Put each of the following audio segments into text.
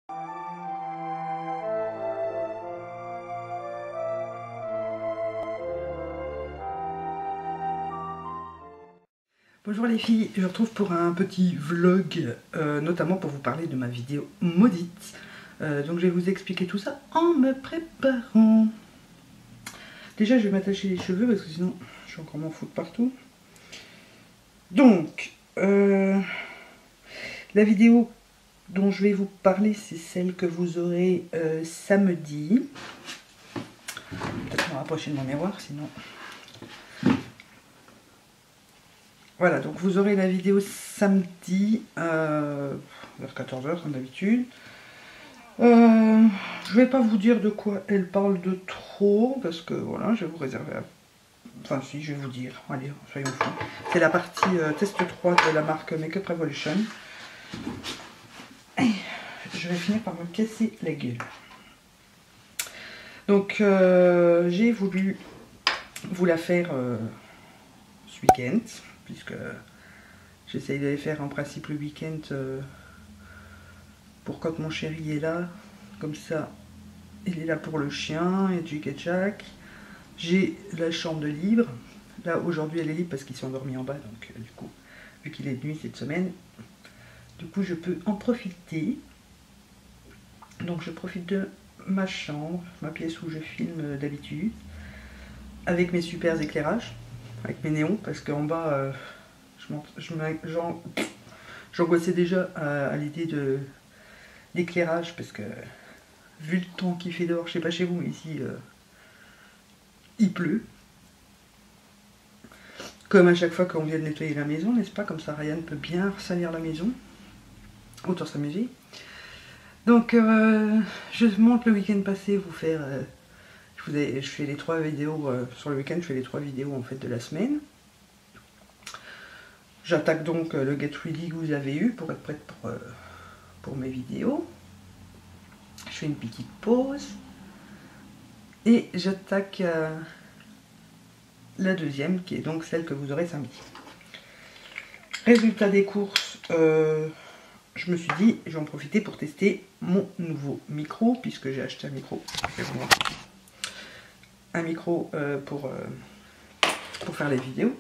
Bonjour les filles, je vous retrouve pour un petit vlog, notamment pour vous parler de ma vidéo maudite. Donc je vais vous expliquer tout ça en me préparant. Déjà je vais m'attacher les cheveux parce que sinon je vais encore m'en foutre partout. Donc, la vidéo dont je vais vous parler, c'est celle que vous aurez samedi. Peut-être me rapprocher de mon miroir sinon... Voilà, donc vous aurez la vidéo samedi vers 14 h comme d'habitude. Je vais pas vous dire de quoi elle parle de trop, parce que voilà, je vais vous réserver à... Enfin si, je vais vous dire, allez, soyons fous. C'est la partie test 3 de la marque Makeup Revolution. Et je vais finir par me casser la gueule. Donc j'ai voulu vous la faire ce week-end, puisque j'essaye de les faire en principe le week-end pour quand mon chéri est là, comme ça il est là pour le chien et Jake et Jack. J'ai la chambre de libre, là aujourd'hui elle est libre parce qu'ils sont endormis en bas, donc du coup vu qu'il est de nuit cette semaine, du coup je peux en profiter. Donc je profite de ma chambre, ma pièce où je filme d'habitude, avec mes super éclairages, avec mes néons, parce qu'en bas j'angoissais déjà à l'idée d'éclairage, parce que vu le temps qu'il fait dehors, je sais pas chez vous, mais ici il pleut. Comme à chaque fois qu'on vient de nettoyer la maison, n'est-ce pas? Comme ça Ryan peut bien salir la maison, autant s'amuser. Donc je monte le week-end passé vous faire... je fais les 3 vidéos sur le week-end, je fais les 3 vidéos en fait de la semaine. J'attaque donc le Get Ready que vous avez eu pour être prête pour mes vidéos. Je fais une petite pause. Et j'attaque la deuxième, qui est donc celle que vous aurez samedi. Résultat des courses, je me suis dit, je vais en profiter pour tester mon nouveau micro, puisque j'ai acheté un micro. Je vais vous montrer. Un micro pour faire les vidéos.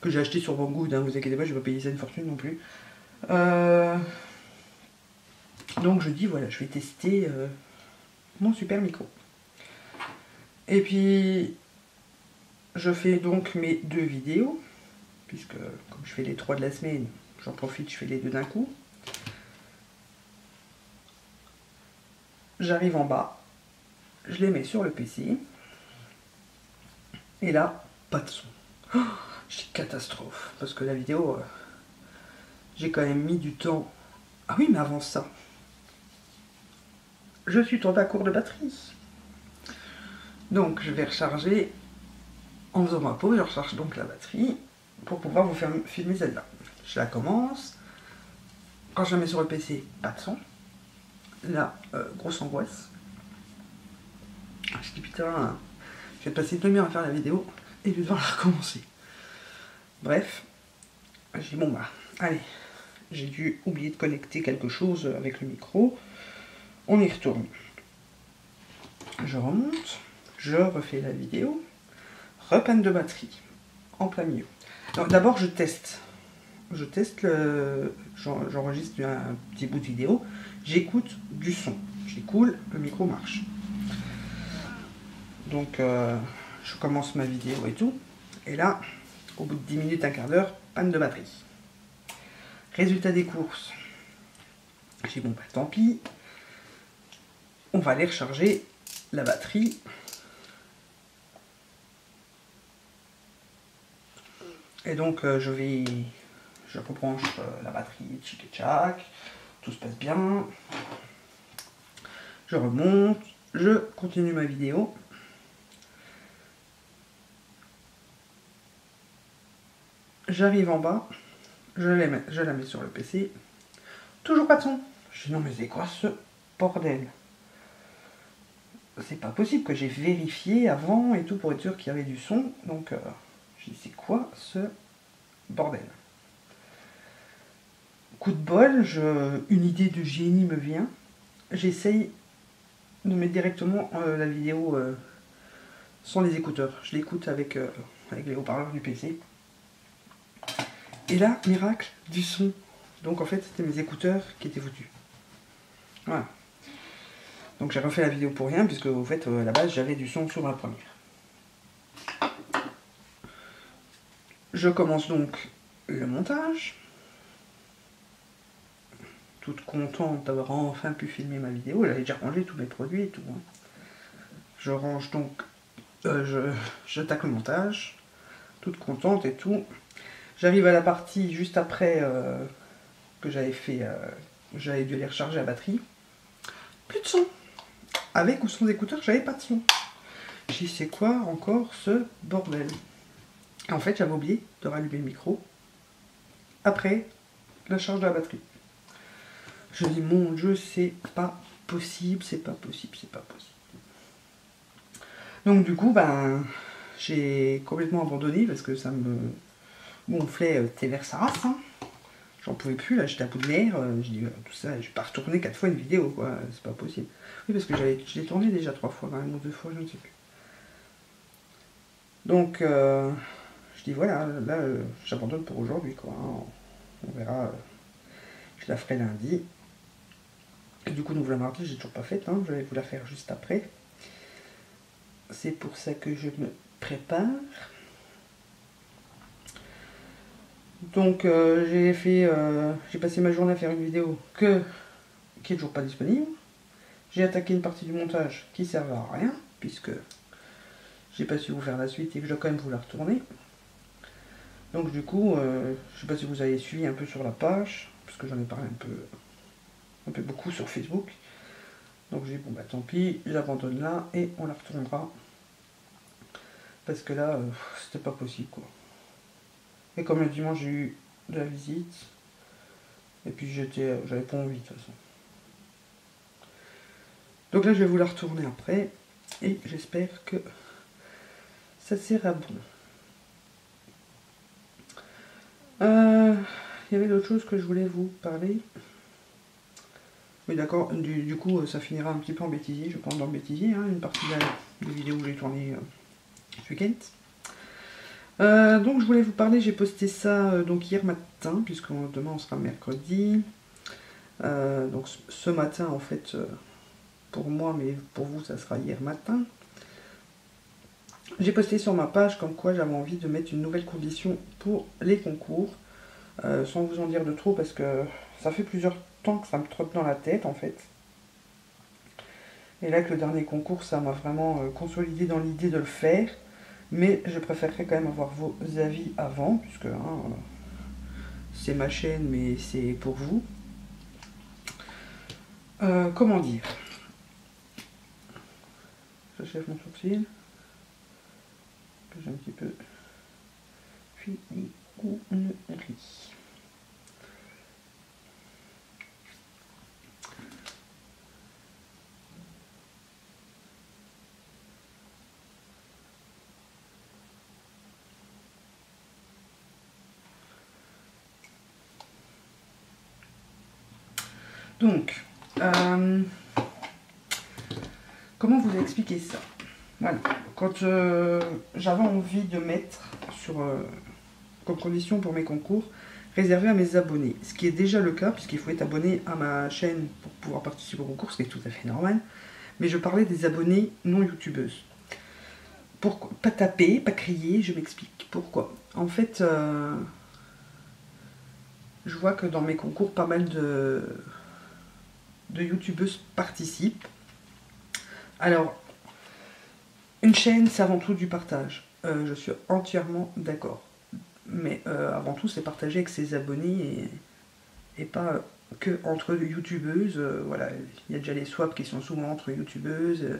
Que j'ai acheté sur Banggood, hein, vous inquiétez pas, je vais pas payer ça une fortune non plus. Donc je dis voilà, je vais tester mon super micro. Et puis je fais donc mes 2 vidéos, puisque comme je fais les 3 de la semaine, j'en profite, je fais les 2 d'un coup. J'arrive en bas, je les mets sur le PC, et là, pas de son. Oh, c'est catastrophe, parce que la vidéo, j'ai quand même mis du temps. Ah oui, mais avant ça, je suis tombée à court de batterie. Donc je vais recharger, en faisant ma pause, je recharge donc la batterie, pour pouvoir vous faire filmer celle-là. Je la commence, quand je la mets sur le PC, pas de son. Là, grosse angoisse. Je dis putain, je vais passer 2 heures à faire la vidéo, et je vais devoir la recommencer. Bref, j'ai dit bon bah, allez, j'ai dû oublier de connecter quelque chose avec le micro. On y retourne. Je remonte, je refais la vidéo, repanne de batterie, en plein milieu. D'abord je teste. J'enregistre un petit bout de vidéo, j'écoute du son. C'est cool, le micro marche. Donc je commence ma vidéo et tout. Et là, au bout de 10 minutes, un quart d'heure, panne de batterie. Résultat des courses. J'ai dit bon bah tant pis. On va aller recharger la batterie. Et donc je rebranche la batterie tchic et tchac. Tout se passe bien. Je remonte. Je continue ma vidéo. J'arrive en bas, je la mets sur le PC, toujours pas de son. Je dis non mais c'est quoi ce bordel? C'est pas possible, que j'ai vérifié avant et tout pour être sûr qu'il y avait du son. Donc je dis c'est quoi ce bordel? coup de bol, une idée de génie me vient. J'essaye de mettre directement la vidéo sans les écouteurs. Je l'écoute avec les haut-parleurs du PC. Et là, miracle, du son. Donc en fait, c'était mes écouteurs qui étaient foutus. Voilà. Donc j'ai refait la vidéo pour rien, puisque au fait, à la base, j'avais du son sur ma première. Je commence donc le montage. Toute contente d'avoir enfin pu filmer ma vidéo. J'avais déjà rangé tous mes produits et tout. Hein. Je range donc... j'attaque le montage. Toute contente et tout. J'arrive à la partie juste après que j'avais fait... j'avais dû aller recharger la batterie. Plus de son. Avec ou sans écouteurs, j'avais pas de son. J'ai dit, c'est quoi encore ce bordel? Et en fait, j'avais oublié de rallumer le micro après la charge de la batterie. Je dis, mon Dieu, c'est pas possible, c'est pas possible, c'est pas possible. Donc du coup, ben, j'ai complètement abandonné parce que ça me gonflait vers sa race. Hein. J'en pouvais plus, là, j'étais à bout de nerfs. Je dis, tout ça, je vais pas retourner 4 fois une vidéo, quoi, c'est pas possible. Oui, parce que je l'ai tourné déjà 3 fois, quand même, ou 2 fois, je ne sais plus. Donc, je dis, voilà, là, j'abandonne pour aujourd'hui, quoi. Hein. On verra, je la ferai lundi. Et du coup, donc, le mardi, j'ai toujours pas faite, hein. Je vais vous la faire juste après. C'est pour ça que je me prépare. Donc j'ai passé ma journée à faire une vidéo qui est toujours pas disponible. J'ai attaqué une partie du montage qui ne servait à rien, puisque j'ai pas su vous faire la suite et que je dois quand même vous la retourner. Donc du coup, je sais pas si vous avez suivi un peu sur la page, parce que j'en ai parlé un peu beaucoup sur Facebook. Donc j'ai dit, bon bah tant pis, j'abandonne là et on la retournera. Parce que là, c'était pas possible quoi. Et comme le dimanche j'ai eu de la visite, et puis j'avais pas envie de toute façon. Donc là je vais vous la retourner après, et j'espère que ça sera bon. Il y avait d'autres choses que je voulais vous parler. Oui d'accord, du coup ça finira un petit peu en bêtisier, je pense dans le bêtisier, hein, une partie de la vidéo que j'ai tournée ce week-end. Donc je voulais vous parler, j'ai posté ça donc hier matin, puisque demain on sera mercredi. Donc ce matin en fait, pour moi, mais pour vous ça sera hier matin. J'ai posté sur ma page comme quoi j'avais envie de mettre une nouvelle condition pour les concours, sans vous en dire de trop parce que ça fait plusieurs temps que ça me trotte dans la tête en fait. Et là que le dernier concours ça m'a vraiment consolidé dans l'idée de le faire. Mais je préférerais quand même avoir vos avis avant, puisque hein, c'est ma chaîne, mais c'est pour vous. Comment dire? J'achève mon sourcil. Que j'ai un petit peu filigounerie. Donc, comment vous expliquer ça? Voilà, quand j'avais envie de mettre comme condition pour mes concours, réservé à mes abonnés, ce qui est déjà le cas, puisqu'il faut être abonné à ma chaîne pour pouvoir participer au concours, ce qui est tout à fait normal, mais je parlais des abonnés non youtubeuses. Pourquoi? Pas taper, pas crier, je m'explique. Pourquoi? En fait, je vois que dans mes concours, pas mal de youtubeuses participent. Alors, une chaîne, c'est avant tout du partage. Je suis entièrement d'accord. Mais avant tout, c'est partager avec ses abonnés et pas que entre youtubeuses. Voilà, il y a déjà les swaps qui sont souvent entre youtubeuses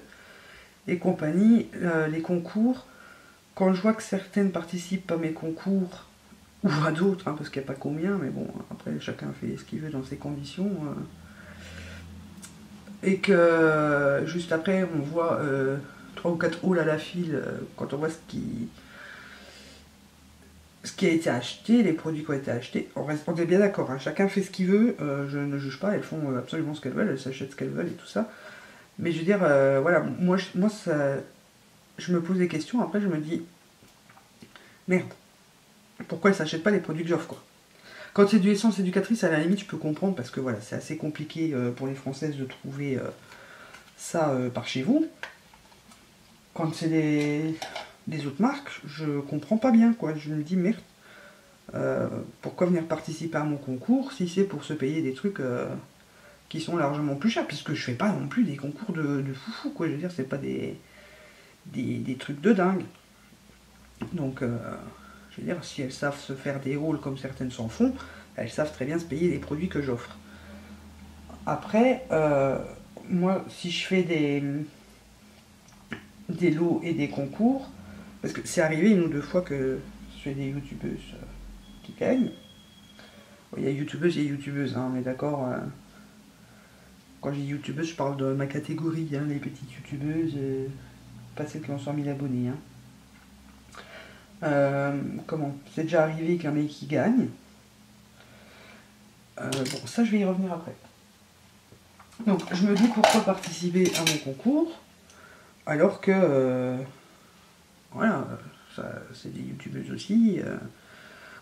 et compagnie. Les concours, quand je vois que certaines participent à mes concours ou à d'autres, hein, parce qu'il n'y a pas combien, mais bon, après chacun fait ce qu'il veut dans ses conditions. Et que juste après, on voit 3 ou 4 hauls à la file, quand on voit ce qui ce qui a été acheté, les produits qui ont été achetés, on est bien d'accord, hein, chacun fait ce qu'il veut, je ne juge pas, elles font absolument ce qu'elles veulent, elles s'achètent ce qu'elles veulent et tout ça. Mais je veux dire, voilà, moi ça, je me pose des questions, après je me dis, merde, pourquoi elles s'achètent pas les produits que j'offre, quoi. Quand c'est du essence éducatrice, à la limite, je peux comprendre, parce que voilà, c'est assez compliqué pour les Françaises de trouver ça par chez vous. Quand c'est des autres marques, je comprends pas bien, quoi. Je me dis, merde, pourquoi venir participer à mon concours si c'est pour se payer des trucs qui sont largement plus chers, puisque je fais pas non plus des concours de foufou, quoi. Je veux dire, c'est pas des trucs de dingue. Donc, je veux dire, si elles savent se faire des hauls comme certaines s'en font, elles savent très bien se payer les produits que j'offre. Après, moi, si je fais des lots et des concours, parce que c'est arrivé une ou deux fois que je fais des youtubeuses qui gagnent. Il y a youtubeuses, hein, on est d'accord. Quand je dis youtubeuse, je parle de ma catégorie, hein, les petites youtubeuses, pas celles qui ont 100 000 abonnés. Hein. Comment c'est déjà arrivé qu'il y en ait qui gagnent. Bon, ça je vais y revenir après. Donc je me dis pourquoi participer à mon concours alors que voilà, c'est des youtubeuses aussi.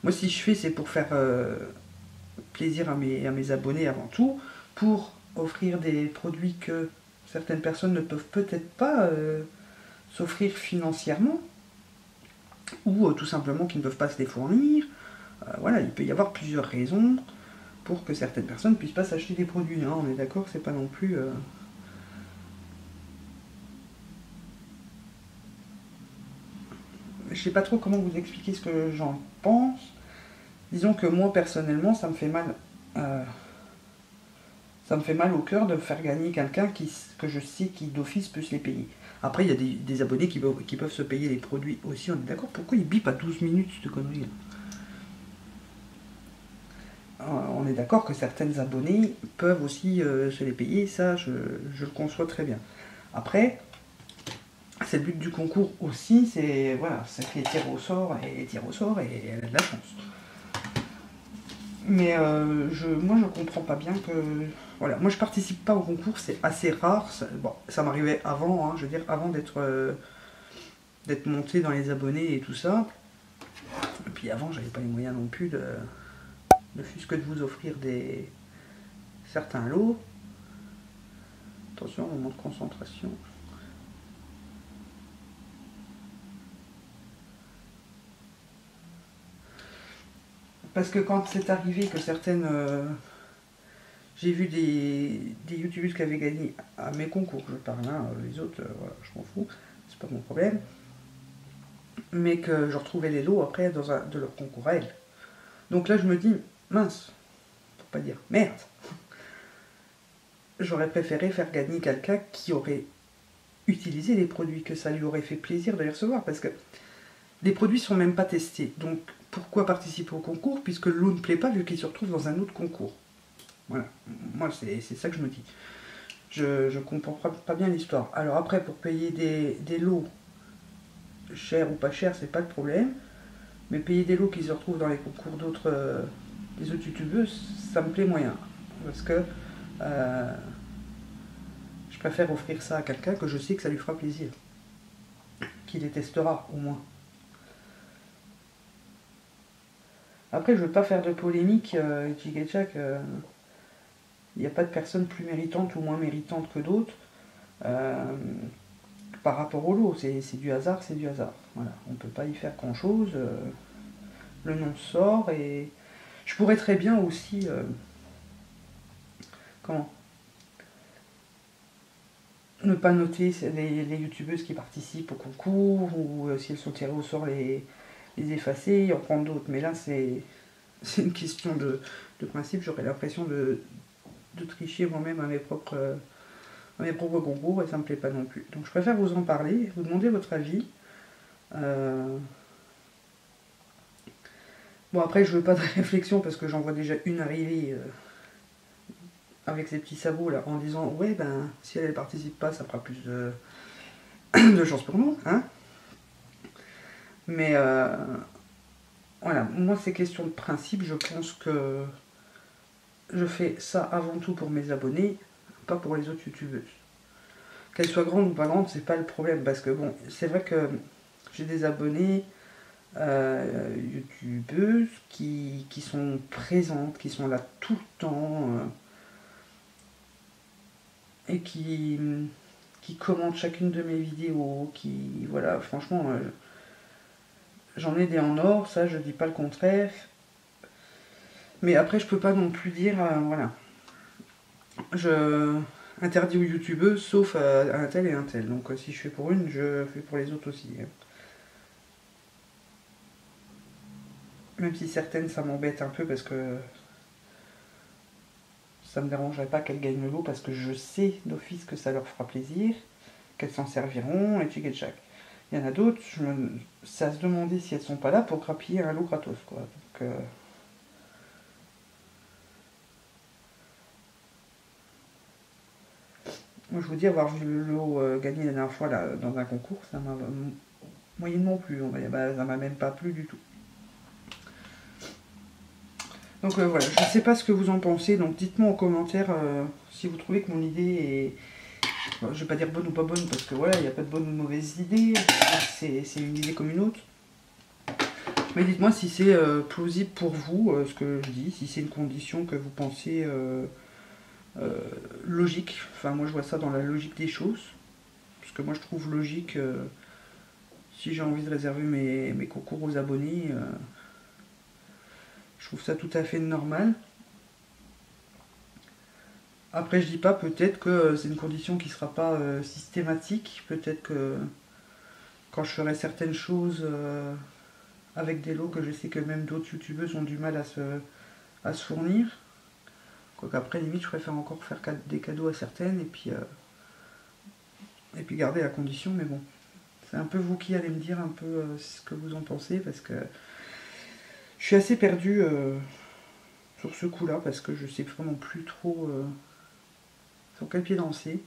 Moi si je fais c'est pour faire plaisir à mes abonnés avant tout, pour offrir des produits que certaines personnes ne peuvent peut-être pas s'offrir financièrement, ou tout simplement qui ne peuvent pas se les fournir. Voilà, il peut y avoir plusieurs raisons pour que certaines personnes ne puissent pas s'acheter des produits. Hein, on est d'accord, c'est pas non plus... Je sais pas trop comment vous expliquer ce que j'en pense. Disons que moi, personnellement, ça me fait mal... ça me fait mal au cœur de faire gagner quelqu'un que je sais qui d'office peut se les payer. Après, il y a des abonnés qui peuvent se payer les produits aussi, on est d'accord. Pourquoi ils bipent à 12 minutes, cette connerie là? On est d'accord que certaines abonnés peuvent aussi se les payer, ça je le conçois très bien. Après, c'est le but du concours aussi, c'est voilà, ça fait tirer au sort et elle a de la chance. Mais moi je comprends pas bien que... Voilà, moi je participe pas au concours, c'est assez rare. Bon, ça m'arrivait avant, hein, je veux dire, avant d'être monté dans les abonnés et tout ça. Et puis avant, j'avais pas les moyens non plus ne fût-ce que de vous offrir certains lots. Attention, moment de concentration. Parce que quand c'est arrivé que certaines... j'ai vu des youtubeuses qui avaient gagné à mes concours, je parle, hein, les autres, voilà, je m'en fous, c'est pas mon problème. Mais que je retrouvais les lots après de leur concours à elles. Donc là je me dis, mince, pour pas dire merde, j'aurais préféré faire gagner quelqu'un qui aurait utilisé les produits, que ça lui aurait fait plaisir de les recevoir, parce que les produits sont même pas testés. Donc pourquoi participer au concours puisque le lot ne plaît pas vu qu'il se retrouve dans un autre concours? Voilà, moi c'est ça que je me dis. Je comprends pas bien l'histoire. Alors après, pour payer des lots, chers ou pas chers, c'est pas le problème. Mais payer des lots qui se retrouvent dans les concours des autres youtubeuses, ça me plaît moyen. Parce que je préfère offrir ça à quelqu'un que je sais que ça lui fera plaisir. Qui les testera au moins. Après, je veux pas faire de polémique, Tchik, il n'y a pas de personne plus méritante ou moins méritante que d'autres. Par rapport au lot, c'est du hasard, c'est du hasard. Voilà, on ne peut pas y faire grand chose. Le nom sort et je pourrais très bien aussi ne pas noter les youtubeuses qui participent au concours, ou si elles sont tirées au sort les effacer et en prendre d'autres. Mais là c'est une question de principe. J'aurais l'impression de tricher moi-même à mes propres concours et ça me plaît pas non plus. Donc je préfère vous en parler, vous demander votre avis. Bon, après je veux pas de réflexion parce que j'en vois déjà une arriver avec ses petits sabots là en disant ouais ben si elle participe pas ça fera plus de chance pour nous, hein. Mais Voilà, moi c'est question de principe, je pense que je fais ça avant tout pour mes abonnés, pas pour les autres youtubeuses. Qu'elles soient grandes ou pas grandes, c'est pas le problème, parce que bon, c'est vrai que j'ai des abonnés youtubeuses qui sont présentes, qui sont là tout le temps, et qui commentent chacune de mes vidéos, qui, voilà, franchement, j'en ai des en or, ça je dis pas le contraire. Mais après, je peux pas non plus dire, voilà, je interdis aux youtubeuses, sauf à un tel et un tel. Donc si je fais pour une, je fais pour les autres aussi. Même si certaines, ça m'embête un peu parce que ça me dérangerait pas qu'elles gagnent le lot, parce que je sais d'office que ça leur fera plaisir, qu'elles s'en serviront, et tchic et tchac. Il y en a d'autres, c'est à se demander si elles sont pas là pour grappiller un lot gratos, quoi. Donc, moi, je vous dis, avoir vu le lot gagné la dernière fois là, dans un concours, ça m'a moyennement plu, on va dire. Bah, ça m'a même pas plu du tout. Donc voilà, je ne sais pas ce que vous en pensez, donc dites-moi en commentaire si vous trouvez que mon idée est, bon, je vais pas dire bonne ou pas bonne, parce que voilà, il n'y a pas de bonne ou de mauvaise idée, c'est une idée comme une autre. Mais dites-moi si c'est plausible pour vous, ce que je dis, si c'est une condition que vous pensez logique. Enfin, moi je vois ça dans la logique des choses, parce que moi je trouve logique, si j'ai envie de réserver mes concours aux abonnés, je trouve ça tout à fait normal. Après, je dis pas, peut-être que c'est une condition qui sera pas systématique. Peut-être que quand je ferai certaines choses avec des lots que je sais que même d'autres youtubeuses ont du mal à se fournir. Quoique après, limite, je préfère encore faire des cadeaux à certaines et puis garder la condition. Mais bon, c'est un peu vous qui allez me dire un peu ce que vous en pensez, parce que je suis assez perdue sur ce coup-là, parce que je sais vraiment plus trop sur quel pied danser.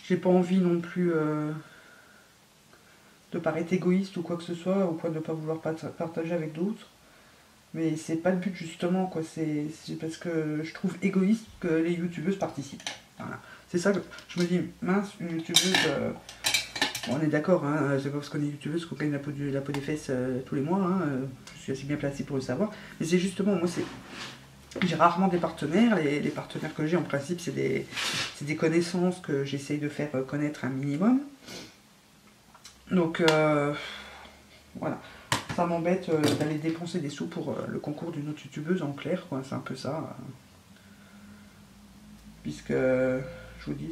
J'ai pas envie non plus de paraître égoïste ou quoi que ce soit, ou quoi de ne pas vouloir partager avec d'autres. Mais c'est pas le but justement, quoi. C'est parce que je trouve égoïste que les youtubeuses participent. Voilà. C'est ça que je me dis, mince, une youtubeuse, bon, on est d'accord, hein, c'est pas parce qu'on est youtubeuse qu'on gagne la peau des fesses tous les mois, hein, je suis assez bien placée pour le savoir. Mais c'est justement, moi j'ai rarement des partenaires, les partenaires que j'ai en principe c'est des connaissances que j'essaye de faire connaître un minimum. Donc voilà, ça m'embête d'aller dépenser des sous pour le concours d'une autre youtubeuse en clair, quoi, c'est un peu ça. Puisque, je vous dis,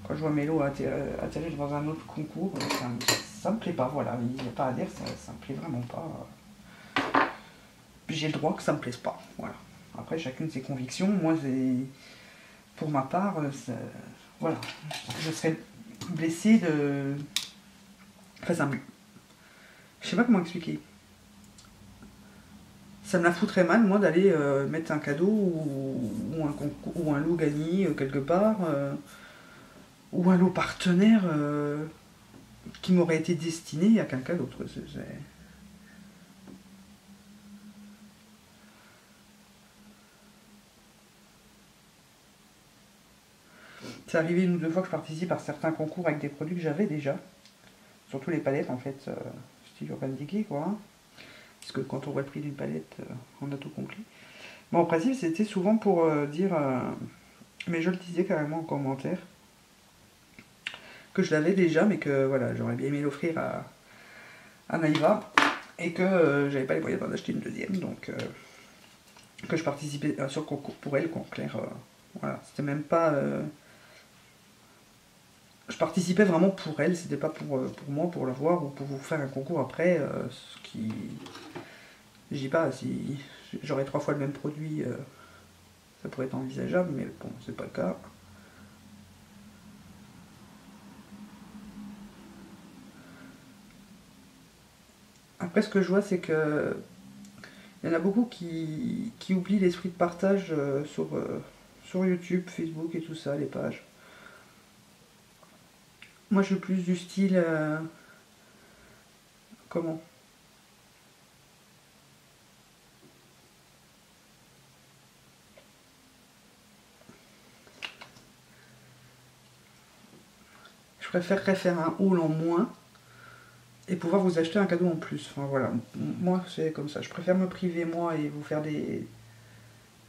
quand je vois Mélo atterrir dans un autre concours, ça me plaît pas, voilà, il n'y a pas à dire, ça me plaît vraiment pas. Puis j'ai le droit que ça me plaise pas, voilà. Après, chacune ses convictions, moi, pour ma part, voilà, je serais blessée de... Enfin, je sais pas comment expliquer. Ça me la foutrait mal, moi, d'aller mettre un cadeau ou un lot gagné quelque part, ou un lot partenaire qui m'aurait été destiné à quelqu'un d'autre. C'est arrivé une ou deux fois que je participe à certains concours avec des produits que j'avais déjà. Surtout les palettes, en fait, style Urban Decay, quoi. Parce que quand on voit le prix d'une palette, on a tout compris. Bon, en principe, c'était souvent pour dire... mais je le disais carrément en commentaire, que je l'avais déjà, mais que voilà, j'aurais bien aimé l'offrir à Naïva, et que j'avais pas les moyens d'en acheter une deuxième, donc que je participais sur le concours pour elle, en clair. Voilà, c'était même pas... je participais vraiment pour elle, c'était pas pour moi, pour la voir, ou pour vous faire un concours après, ce qui... Je dis pas, si j'aurais 3 fois le même produit, ça pourrait être envisageable, mais bon, c'est pas le cas. Après, ce que je vois, c'est que il y en a beaucoup qui oublient l'esprit de partage sur YouTube, Facebook et tout ça, les pages. Moi, je suis plus du style... comment? Je préférerais faire un haul en moins et pouvoir vous acheter un cadeau en plus. Enfin voilà, moi c'est comme ça. Je préfère me priver moi et vous faire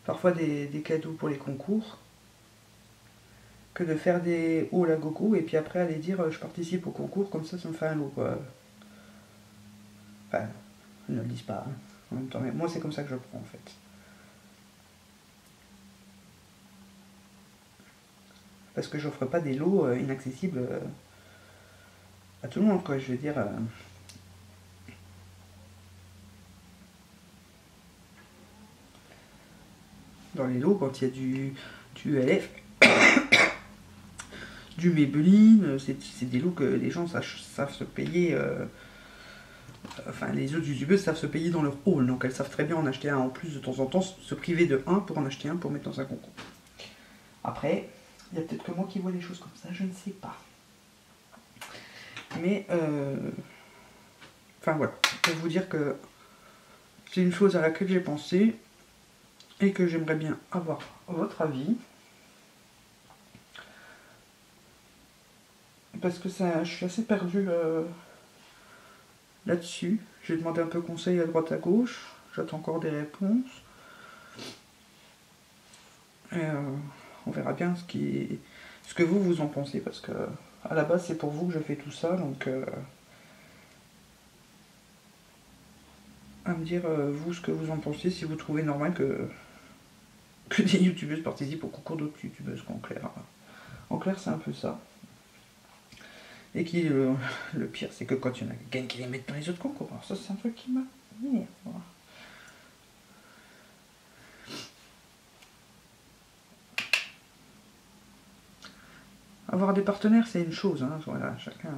parfois des cadeaux pour les concours que de faire des hauls à gogo et puis après aller dire je participe au concours, comme ça me fait un lot quoi. Enfin, ils ne le disent pas hein, en même temps, mais moi c'est comme ça que je le prends en fait. Parce que j'offre pas des lots inaccessibles à tout le monde quoi, je veux dire. Dans les lots, quand il y a du ELF, du Maybelline, c'est des lots que les gens savent se payer. Enfin, les autres youtubeuses savent se payer dans leur haul, donc elles savent très bien en acheter un en plus de temps en temps, se priver de un pour en acheter un pour mettre dans un concours. Après, il y a peut-être que moi qui vois les choses comme ça, je ne sais pas. Mais, enfin voilà, pour vous dire que c'est une chose à laquelle j'ai pensé et que j'aimerais bien avoir votre avis. Parce que ça, je suis assez perdue là-dessus. J'ai demandé un peu conseil à droite à gauche. J'attends encore des réponses. Et on verra bien ce que vous en pensez. Parce que à la base, c'est pour vous que je fais tout ça. Donc, à me dire, vous, ce que vous en pensez. Si vous trouvez normal que des youtubeuses participent au concours d'autres youtubeuses. En clair, c'est un peu ça. Et le pire, c'est que quand il y en a qui gagnent, qui les mettent dans les autres concours. Alors ça, c'est un truc qui m'a... Voilà. Avoir des partenaires, c'est une chose. Hein. Voilà, chacun...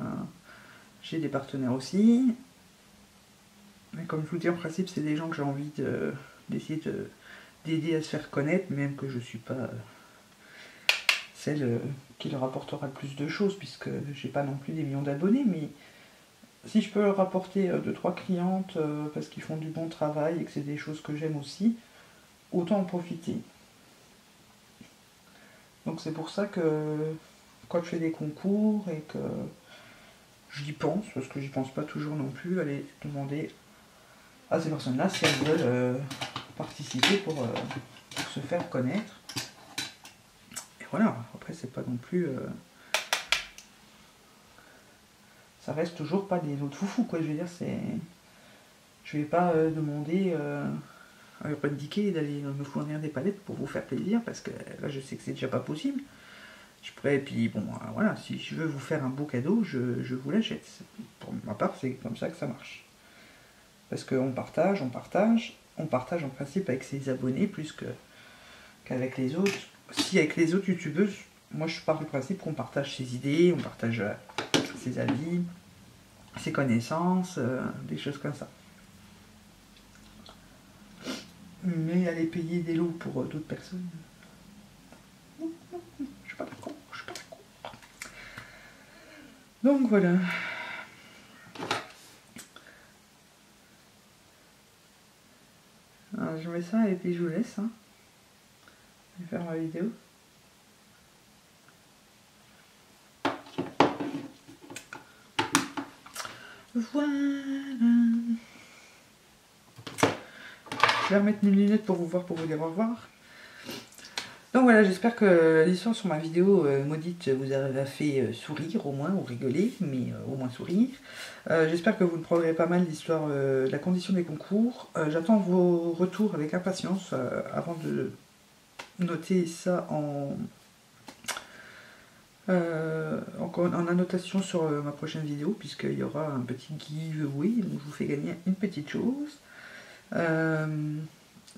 J'ai des partenaires aussi. Mais comme je vous dis, en principe, c'est des gens que j'ai envie d'essayer d'aider à se faire connaître, même que je ne suis pas celle qui leur apportera le plus de choses, puisque j'ai pas non plus des millions d'abonnés, mais si je peux leur apporter 2-3 clientes parce qu'ils font du bon travail et que c'est des choses que j'aime aussi, autant en profiter. Donc c'est pour ça que quand je fais des concours et que j'y pense, parce que j'y pense pas toujours non plus, aller demander à ces personnes-là si elles veulent participer pour se faire connaître. Et voilà, après c'est pas non plus... ça reste toujours pas des autres foufous quoi, je veux dire, c'est... Je vais pas demander à Urban Decay d'aller me fournir des palettes pour vous faire plaisir, parce que là je sais que c'est déjà pas possible. Je pourrais, et puis bon, voilà, si je veux vous faire un beau cadeau, je vous l'achète. Pour ma part, c'est comme ça que ça marche. Parce qu'on partage en principe avec ses abonnés plus qu'avec les autres. Si avec les autres youtubeuses, moi je pars du principe qu'on partage ses idées, on partage ses avis, ses connaissances, des choses comme ça. Mais aller payer des lots pour d'autres personnes, non, je suis pas d'accord, Donc voilà. Alors, je mets ça et puis je vous laisse. Hein. Je vais faire ma vidéo. Voilà. Je vais remettre mes lunettes pour vous voir, pour vous dire au revoir. Donc voilà, j'espère que l'histoire sur ma vidéo maudite vous a fait sourire au moins, ou rigoler, mais au moins sourire. J'espère que vous ne prendrez pas mal l'histoire de la condition des concours. J'attends vos retours avec impatience avant de noter ça en annotation sur ma prochaine vidéo, puisqu'il y aura un petit giveaway, donc je vous fais gagner une petite chose.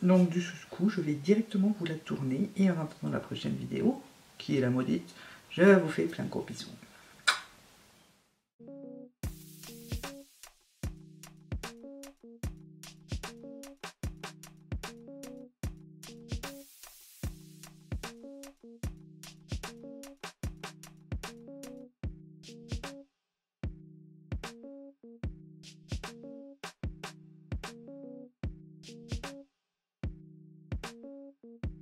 Donc du coup, je vais directement vous la tourner, et en attendant la prochaine vidéo, qui est la maudite, je vous fais plein de gros bisous. ciao.